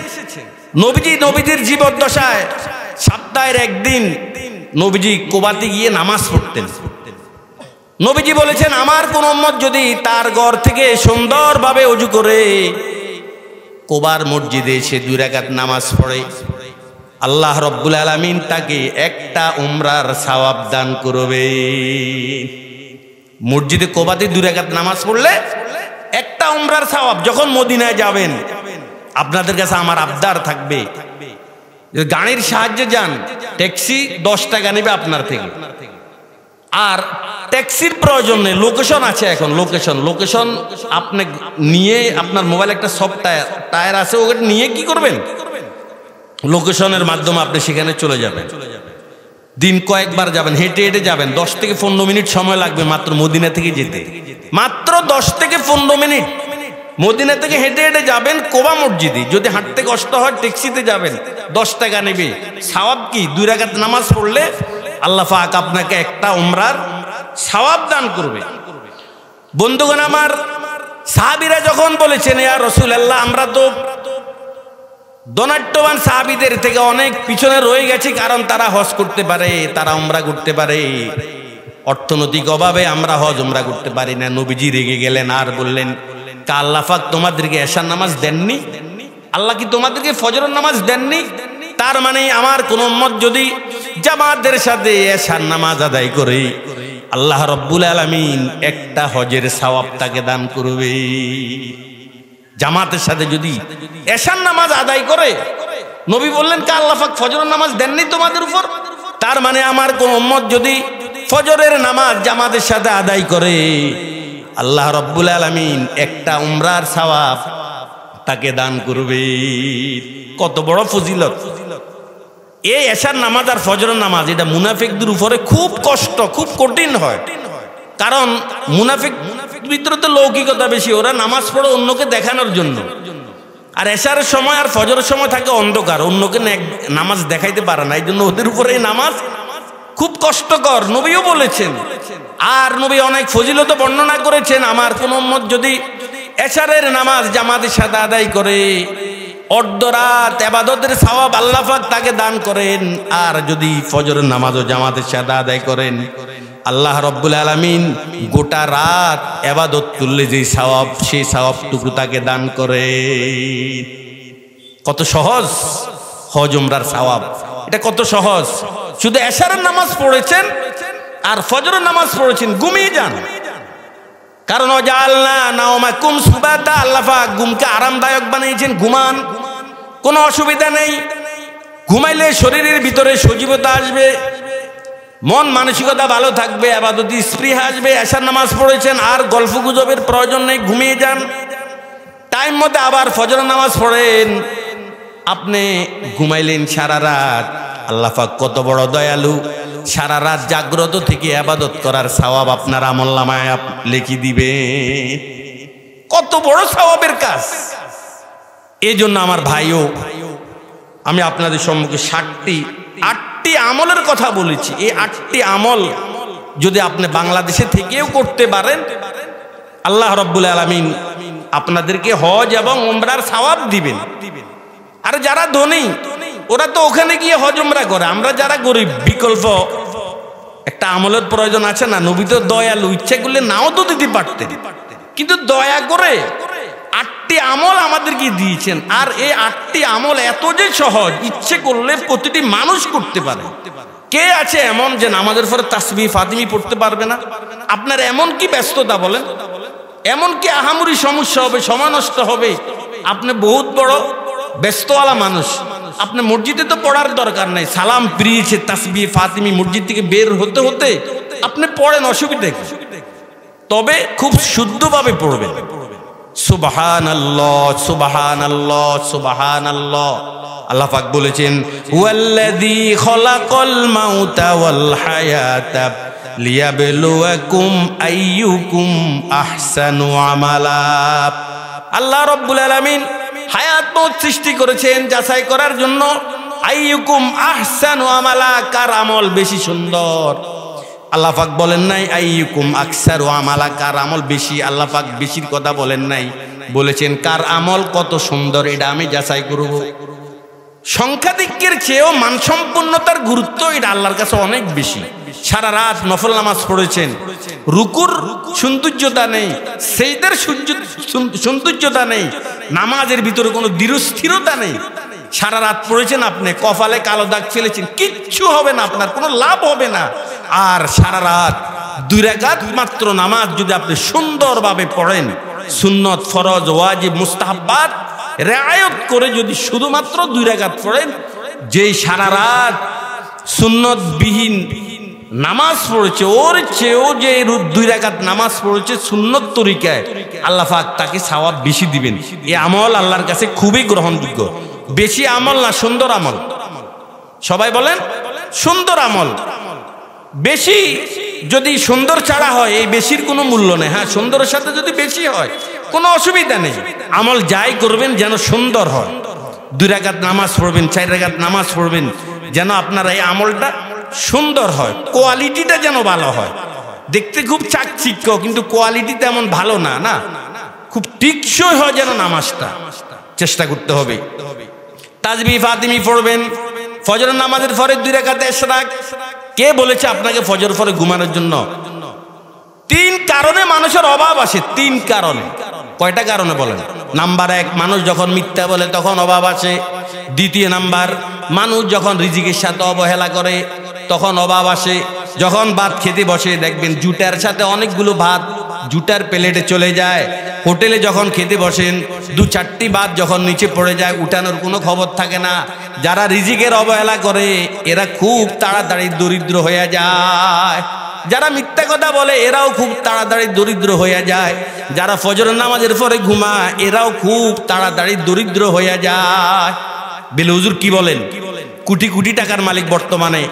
নবীজির জীবদ্দশায় সপ্তাহের একদিন নবীজি কোবাতে গিয়ে নামাজ পড়তেন। নবীজি বলেছেন, আমার কোন উম্মত যদি তার ঘর থেকে সুন্দরভাবে ওযু করে কোবার মসজিদে এসে 2 রাকাত নামাজ পড়ে, আল্লাহ রাব্বুল আলামিন তাকে একটা উমরার সওয়াব দান করবে। মসজিদে কোবাতে 2 রাকাত নামাজ পড়লে একটা উমরার সওয়াব। যখন মদিনায় যাবেন, আপনাদের কাছে আমার আবদার থাকবে, গাড়ির সাহায্যে যান, ট্যাক্সি 10 টাকা নেবে আপনার থেকে। আর ট্যাক্সির প্রয়োজন নেই, লোকেশন আছে এখন। লোকেশন আপনি নিয়ে, আপনার মোবাইল একটা সফট টায়ার আছে, ওটা নিয়ে কি করবেন, লোকেশনের মাধ্যমে আপনি সেখানে চলে যাবেন। দিন কয়েকবার যাবেন, হেঁটে হেঁটে যাবেন। 10 থেকে 15 মিনিট সময় লাগবে মাত্র মদিনা থেকে যেতে। মাত্র 10 থেকে 15 মিনিট মদিনা থেকে হেঁটে হেঁটে যাবেন কোবা মসজিদে। যদি হাঁটতে কষ্ট হয় ট্যাক্সিতে যাবেন, 10 টাকা নেবে। সওয়াব কি? 2 রাকাত নামাজ পড়লে আল্লাহ পাক আপনাকে একটা উমরার সওয়াব দান করবে। বন্ধুগণ আমার, সাহাবীরা যখন বলেছেন, ইয়া রাসূলুল্লাহ, আমরা তো ধনাঢ্যবান সাহাবীদের থেকে অনেক পিছনে রয়ে গেছি, কারণ তারা হজ করতে পারে, তারা উমরা করতে পারে, অর্থনৈতিক অভাবে আমরা হজ উমরা করতে পারি না। নবীজি রেগে গেলেন আর বললেন, আল্লাহ পাক তোমাদেরকে এশার নামাজ দেননি? আল্লাহ কি তোমাদেরকে ফজরের নামাজ দেননি? তার মানে আমার কোন উম্মত যদি জামাতের সাথে এশার নামাজ আদায় করে, আল্লাহ রাব্বুল আলামিন একটা হজের সওয়াব তাকে দান করবে। জামাতের সাথে যদি এশার নামাজ আদায় করে, নবী বললেন কে আল্লাহ পাক ফজরের নামাজ দেননি তোমাদের উপর? তার মানে আমার কোন উম্মত যদি ফজরের নামাজ জামাতের সাথে আদায় করে, আল্লাহ রাব্বুল আলামিন একটা উমরার সওয়াব তাকে দান করবে। কত বড় ফজিলত! এই এশার নামাজ আর ফজরের নামাজ এটা মুনাফিকদের উপরে খুব কষ্ট, খুব কঠিন হয়। কারণ মুনাফিক ভিতরে তো লৌকিকতা বেশি, ওরা নামাজ পড়ে অন্যকে দেখানোর জন্য। আর এশারের সময় আর ফজরের সময় থাকে অন্ধকার, অন্যকে নামাজ দেখাইতে পারে না, এই জন্য ওদের উপরে এই নামাজ খুব কষ্টকর। নবীও বলেছেন, আর নবী অনেক ফজিলত বর্ণনা করেছেন। আমার কোন উম্মত যদি এশারের নামাজ জামাতের সাথে আদায় করে, অর্ধরাত ইবাদতের সওয়াব আল্লাহ পাক তাকে দান করেন। আর যদি ফজরের নামাজও জামাতের সাথে আদায় করেন, আল্লাহ রাব্বুল আলামিন গোটা রাত ইবাদত করলে যে সওয়াব, সেই সওয়াবটুকু তাকে দান করে। কত সহজ হজ উমরার সওয়াব, এটা কত সহজ। শুধু এশারের নামাজ পড়েছেন আর ফজরের নামাজ পড়েছেন, ঘুমিয়ে যান। কারণ ওয়াজআলনা নাওমাকুম সুবাতা, আল্লাহ পাক ঘুমকে আরামদায়ক বানিয়েছেন। ঘুমান, কোনো অসুবিধা নেই। ঘুমাইলে শরীরের ভিতরে সজীবতা আসবে, মন মানসিকতা ভালো থাকবে, ইবাদতি স্পৃহা আসবে। এশার নামাজ পড়েছেন আর গল্প গুজবের প্রয়োজন নেই, ঘুমিয়ে যান। টাইম মতো আবার ফজরের নামাজ পড়েন, আপনি ঘুমাইলেন সারা রাত। আল্লাহ পাক কত বড় দয়ালু, সারা রাত জাগ্রত থেকে ইবাদত করার সওয়াব আপনার আমলনামায় লিখে দিবে। কত বড় সওয়াবের কাজ! এই জন্য আমার ভাইও, আমি আপনাদের সম্মুখে 8টি আমলের কথা বলেছি। এই 8টি আমল যদি আপনি বাংলাদেশে থেকেও করতে পারেন, আল্লাহ রাব্বুল আলামিন আপনাদেরকে হজ এবং উমরার সওয়াব দিবেন। আর যারা ধনী ওরা তো ওখানে গিয়ে হজ উমরা করে, আমরা যারা গরিব বিকল্প একটা আমলের প্রয়োজন আছে না? নবী তো দয়ালু, ইচ্ছা করলে নাও তো দিতে পারতেন, কিন্তু দয়া করে 8টি আমল আমাদেরকে দিয়েছেন। আর এই 8টি আমল এত যে সহজ, ইচ্ছে করলে প্রতিটি মানুষ করতে পারে। কে আছে এমন যে নামাজের পরে তাসবিহ ফাতিমি পড়তে পারবে না? আপনার এমন কি ব্যস্ততা বলেন, এমন কি আহামরি সমস্যা হবে, সময় নষ্ট হবে? আপনি বহুত বড় ব্যস্তওয়ালা মানুষ, আপনি মসজিদে তো পড়ার দরকার নাই, সালাম ফিরিয়েছে তাসবিহ ফাতিমি মসজিদ থেকে বের হতে হতে আপনি পড়েন, অসুবিধা কি? তবে খুব শুদ্ধভাবে পড়বেন। সুবহানাল্লাহ, সুবহানাল্লাহ, সুবহানাল্লাহ। আল্লাহ পাক বলেছেন, ওয়াল্লাযী খালাকাল মাউতা ওয়াল হায়াতা লিয়াবলুয়াকুম আইয়ুকুম আহসানু আমালা। আল্লাহ রাব্বুল আলামিন হায়াত মওত সৃষ্টি করেছেন যাচাই করার জন্য। আইয়ুকুম আহসানু আমালা, কার আমল বেশি সুন্দর। আল্লাহ পাক বলেন নাই আইয়ুকুম আকসারু আমালা, কার আমল বেশি। আল্লাহ পাক বেশির কথা বলেন নাই, বলেছেন কার আমল কত সুন্দর, এটা আমি যাচাই করব। সংখ্যাধিক্যের চেয়েও মানসম্পন্নতার গুরুত্ব এটা আল্লাহর কাছে অনেক বেশি। সারা রাত নফল নামাজ পড়েছেন, রুকুর সৌন্দর্যতা নেই, সেজদার সৌন্দর্যতা নেই, নামাজের ভিতরে কোনো দৃঢ়স্থিরতা নেই। সারা রাত পড়েছেন, আপনি কপালে কালো দাগ ফেলেছেন, কিচ্ছু হবে না, আপনার কোনো লাভ হবে না। আর সারা রাত 2 রাকাত মাত্র নামাজ যদি আপনি সুন্দরভাবে পড়েন, সুন্নত ফরজ ওয়াজিব মুস্তাহাব্বাত রিআয়াত করে যদি শুধুমাত্র 2 রাকাত পড়েন, যেই সারা রাত সুন্নতবিহীন নামাজ পড়েছে ওর চেয়েও যে 2 রাকাত নামাজ পড়েছে সুন্নত তরিকায়, আল্লাহ পাক তাকে সওয়াব বেশি দিবেন। এই আমল আল্লাহর কাছে খুবই গ্রহণযোগ্য। বেশি আমল না, সুন্দর আমল। সবাই বলেন সুন্দর আমল। বেশি যদি সুন্দর ছাড়া হয়, এই বেশির কোনো মূল্য নেই। হ্যাঁ, সুন্দরের সাথে যদি বেশি হয় কোনো অসুবিধা নেই। আমল যাই করবেন যেন সুন্দর হয়। 2 রাকাত নামাজ পড়বেন, 4 রাকাত নামাজ পড়বেন, যেন আপনার এই আমলটা সুন্দর হয়, কোয়ালিটিটা যেন ভালো হয়। দেখতে খুব চাকচিক্য কিন্তু কোয়ালিটি তেমন ভালো না, না খুব টিকসই হয় যেন নামাজটা, চেষ্টা করতে হবে। তাসবিহ ফাতিমি পড়বেন। ফজরের নামাজের পরে 2 রাকাত ইশরাক। কে বলেছে আপনাকে ফজর পরে ঘুমানোর জন্য? 3 কারণে মানুষের অভাব আসে, 3 কারণে। কয়টা কারণে বলেন? নাম্বার 1, মানুষ যখন মিথ্যা বলে তখন অভাব আসে। দ্বিতীয় নাম্বার, মানুষ যখন রিজিকের সাথে অবহেলা করে তখন অভাব আসে। যখন ভাত খেতে বসে দেখবেন জুটার সাথে অনেকগুলো ভাত জুটার প্লেটে চলে যায়। হোটেলে যখন খেতে বসেন 2-4টি ভাত যখন নিচে পড়ে যায় উঠানোর কোনো খবর থাকে না। যারা রিজিকের অবহেলা করে এরা খুব তাড়াতাড়ি দরিদ্র হয়ে যায়। যারা মিথ্যা কথা বলে এরাও খুব তাড়াতাড়ি দরিদ্র হয়ে যায়। যারা ফজরের নামাজের পরে ঘুমায় এরাও খুব তাড়াতাড়ি দরিদ্র হয়ে যায়। বেলে হুজুর কি বলেন? কোটি কোটি টাকার মালিক, বর্তমানে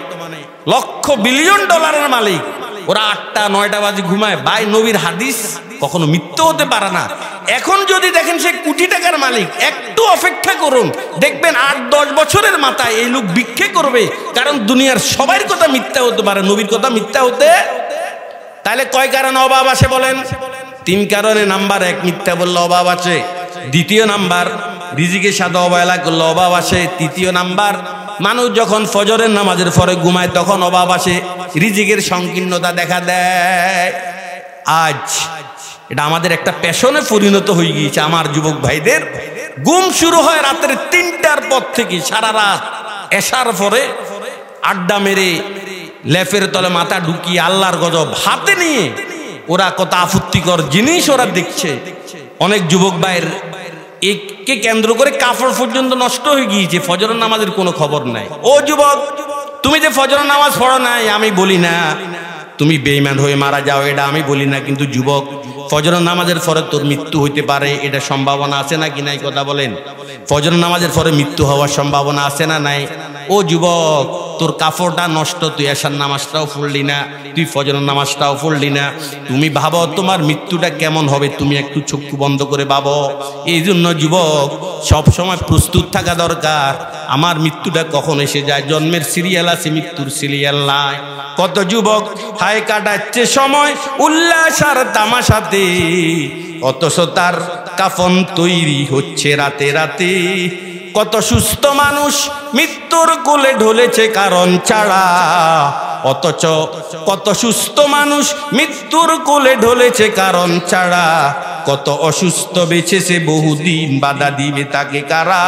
লক্ষ বিলিয়ন ডলারের মালিক, ওরা 8টা-9টা বাজে ঘুমায়। ভাই, নবীর হাদিস কখনো মিথ্যা হতে পারে না। এখন যদি দেখেন সে কোটি টাকার মালিক, একটু অপেক্ষা করুন, দেখবেন 8-10 বছরের মাথায় এই লোক ভিক্ষে করবে। কারণ দুনিয়ার সবার কথা মিথ্যা হতে পারে, নবীর কথা মিথ্যা হতে। তাহলে কয় কারণে অভাব আসে বলেন? 3 কারণে। নাম্বার 1, মিথ্যা বললে অভাব আসে। দ্বিতীয় নাম্বার, রিজিকের সাথে অবহেলা করলে অভাব আসে। তৃতীয় নাম্বার, মানুষ যখন ফজরের নামাজের পরে ঘুমায় তখন অভাব আসে, রিজিকের সংকীর্ণতা দেখা দেয়। আজ এটা আমাদের একটা প্যাশনে পরিণত হয়ে গিয়েছে। আমার যুবক ভাইদের ঘুম শুরু হয় রাতের 3টার পর থেকে, সারা রাত এশার পরে আড্ডা মেরে লেফের তলে মাথা ঢুকিয়ে আল্লাহর গজব হাতে নিয়ে ওরা কত আপত্তিকর জিনিস ওরা দেখছে। অনেক যুবক ভাইয়ের একে কেন্দ্র করে কাপড় পর্যন্ত নষ্ট হয়ে গিয়েছে, ফজরের নামাজের কোনো খবর নাই। ও যুবক, তুমি যে ফজরের নামাজ পড়ো নাই আমি বলি না, তুমি বেঈমান হয়ে মারা যাও এটা আমি বলি না, কিন্তু যুবক, ফজরের নামাজের পরে তোর মৃত্যু হইতে পারে, এটা সম্ভাবনা আছে নাকি নাই? কথা বলেন। ফজরের নামাজের পরে মৃত্যু হওয়ার সম্ভাবনা আছে না নাই? ও যুবক, তোর কাপড়টা নষ্ট, তুই এশার নামাজটাও পড়লি না, তুই ফজরের নামাজটাও পড়লি না। তুমি ভাবো তোমার মৃত্যুটা কেমন হবে, তুমি একটু চক্ষু বন্ধ করে ভাবো। এই জন্য যুবক সব সময় প্রস্তুত থাকা দরকার। আমার মৃত্যুটা কখন এসে যায়? জন্মের সিরিয়াল আছে, মৃত্যুর সিরিয়াল নাই। কত যুবক হায় কাটাচ্ছে সময় উল্লাস আর তামাশাতে, অথচ তার কাফন তৈরি হচ্ছে রাতে রাতে। কত সুস্থ মানুষ মৃত্যুর কোলে ঢলেছে কারণ ছাড়া, অথচ কত সুস্থ মানুষ মৃত্যুর কোলে ঢলেছে কারণ ছাড়া। কত অসুস্থ বেঁচেছে বহুদিন, বাধা দিবে তাকে কারা।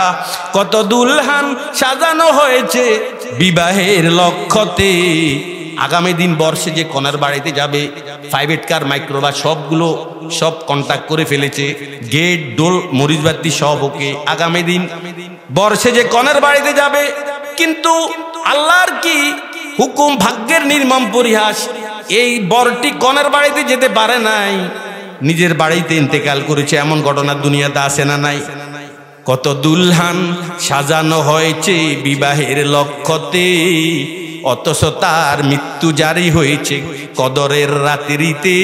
কত দুলহান সাজানো হয়েছে বিবাহের লক্ষ্যতে। আগামী দিন বর্ষে যে কনের বাড়িতে যাবে, প্রাইভেট কার, মাইক্রোবাস সবগুলো সব কন্ট্যাক্ট করে ফেলেছে, গেট ডোল মরিচবাতি সব ওকে। আগামী দিন বর্ষে যে কনের বাড়িতে যাবে, কিন্তু আল্লাহর কি হুকুম, ভাগ্যের নির্মম পরিহাস, এই বরটি কনের বাড়িতে যেতে পারে নাই, নিজের বাড়িতে ইন্তেকাল করেছে। এমন ঘটনা দুনিয়াতে আছে না নাই? কত দুলহান সাজানো হয়েছে বিবাহের লক্ষ্যতে, অথচ তার মৃত্যু জারি হয়েছে কদরের রাত্রিতে।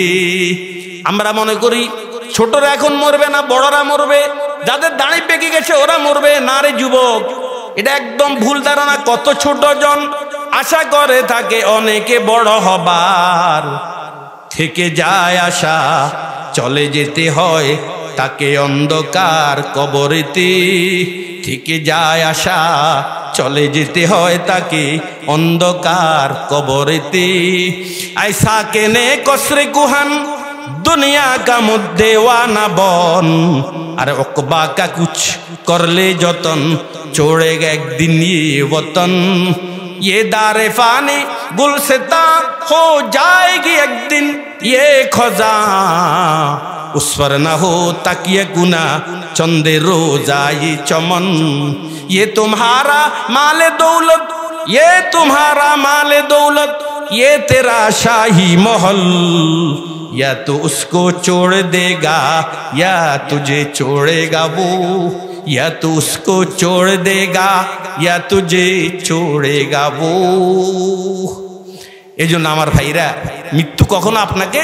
আমরা মনে করি ছোটরা এখন মরবে না, বড়রা মরবে, যাদের দাড়ি পেকে গেছে ওরা মরবে না। রে যুবক, এটা একদম ভুল ধারণা। কত ছোট জন আশা করে থাকে অনেকে বড় হবার, থেকে যায় আশা চলে যেতে হয় তাকে অন্ধকার কবরেতে। থেকে যায় আশা চলে যেতে হয় তাকে অন্ধকার কবরেতে। ऐसा কেনে কসরে কুহান दुनिया का मुद्दे वाना बन, अरे उकबा का कुछ कर ले जतन, छोड़ेगा एक दिन ये वतन। ये दारे फानी गुलसिता हो जाएगी एक दिन ये खजा, उस पर न हो तकिए गुना चंदे रोजा ये चमन। ये तुम्हारा माल दौलत, ये तुम्हारा माल दौलत, ये तेरा शाही महल, या तो उसको छोड़ देगा या तुझे छोड़ेगा वो, या तो उसको छोड़ देगा या तुझे छोड़ेगा वो। এজন্য আমার ভাইরা, মৃত্যু কখনো আপনাকে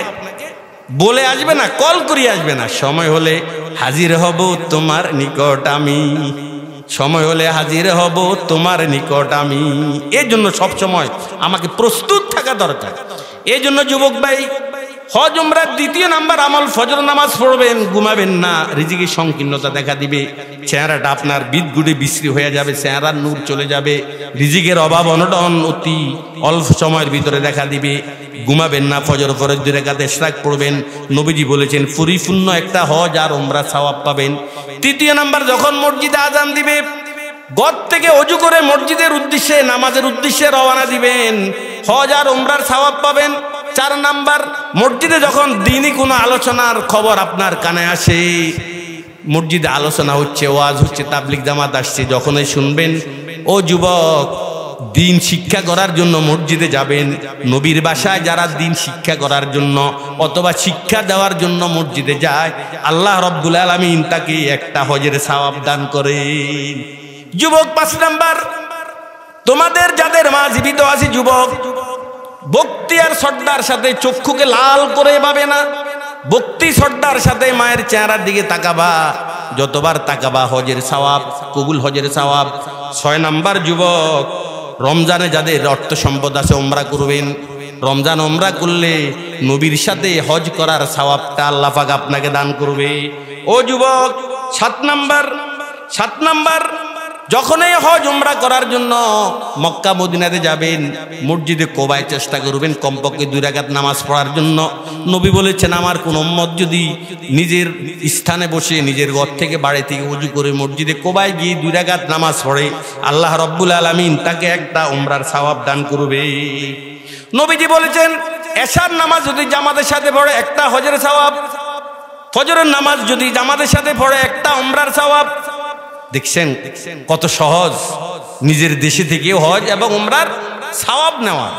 বলে আসবে না, কল করে আসবে না। সময় হলে হাজির হব তোমার নিকট আমি, সময় হলে হাজির হব তোমার নিকট আমি। এর জন্য সব সময় আমাকে প্রস্তুত থাকা দরকার। এই জন্য যুবক ভাই, হজ উমরার দ্বিতীয় নাম্বার আমল, ফজর নামাজ পড়বেন, ঘুমাবেন না, রিজিকের সংকীর্ণতা দেখা দিবে, চেহারাটা আপনার বিদগুড়ে বিশ্রী হয়ে যাবে, চেহারার নূর চলে যাবে, রিজিকের অভাব অনটন অতি অল্প সময়ের ভিতরে দেখা দিবে। ঘুমাবেন না, ফজর পরে 2 রাকাত ইশরাক পড়বেন। নবীজি বলেছেন পরিপূর্ণ একটা হজ আর উমরা সওয়াব পাবেন। তৃতীয় নাম্বার, যখন মসজিদে আজান দিবে ঘর থেকে ওযু করে মসজিদের উদ্দেশ্যে নামাজের উদ্দেশ্যে রওনা দিবেন, হজ আর উমরার সওয়াব পাবেন। 4 নাম্বার, মসজিদে যখন দ্বীনি কোনো আলোচনার খবর আপনার কানে আসে, মসজিদে আলোচনা হচ্ছে, ওয়াজ হচ্ছে, তাবলীগ জামাত আসছে, যখনই শুনবেন ও যুবক দিন শিক্ষা করার জন্য মসজিদে যাবেন। নবীর বাসায় যারা দিন শিক্ষা করার জন্য অথবা শিক্ষা দেওয়ার জন্য মসজিদে যায়, আল্লাহ রাব্বুল আলামিন তাকে একটা হজের সওয়াব দান করেন। যুবক 5 নাম্বার, তোমাদের যাদের মা জীবিত আছে যুবক, ভক্তি আর শ্রদ্ধার সাথে চক্ষুকে লাল করে ভাবে না, ভক্তি শ্রদ্ধার সাথে মায়ের চেহারার দিকে তাকাবা, যতবার তাকাবা হজের সওয়াব, কবুল হজের সওয়াব। 6 নাম্বার, যুবক রমজানে যাদের অর্থ সম্পদ আছে উমরা করবেন। রমজান উমরা করলে নবীর সাথে হজ করার সওয়াবটা আল্লাহ পাক আপনাকে দান করবে। ও যুবক 7 নাম্বার, যখনই হজ উমরা করার জন্য মক্কা মদিনাতে যাবেন, মসজিদে কোবায় চেষ্টা করবেন কমপক্ষে 2 রাকাত নামাজ পড়ার জন্য। নবী বলেছেন আমার কোন উম্মত যদি নিজের স্থানে বসে নিজের ঘর থেকে বাড়ি থেকে ওযু করে মসজিদে কোবায় গিয়ে 2 রাকাত নামাজ পড়ে, আল্লাহ রাব্বুল আলামিন তাকে একটা উমরার সওয়াব দান করবে। নবীজি বলেছেন এশার নামাজ যদি জামাতের সাথে পড়ে একটা হজের সওয়াব, ফজরের নামাজ যদি জামাতের সাথে পড়ে একটা উমরার সওয়াব। দেখছেন কত সহজ নিজের দেশে থেকে হজ এবং উমরার সওয়াব নেওয়া।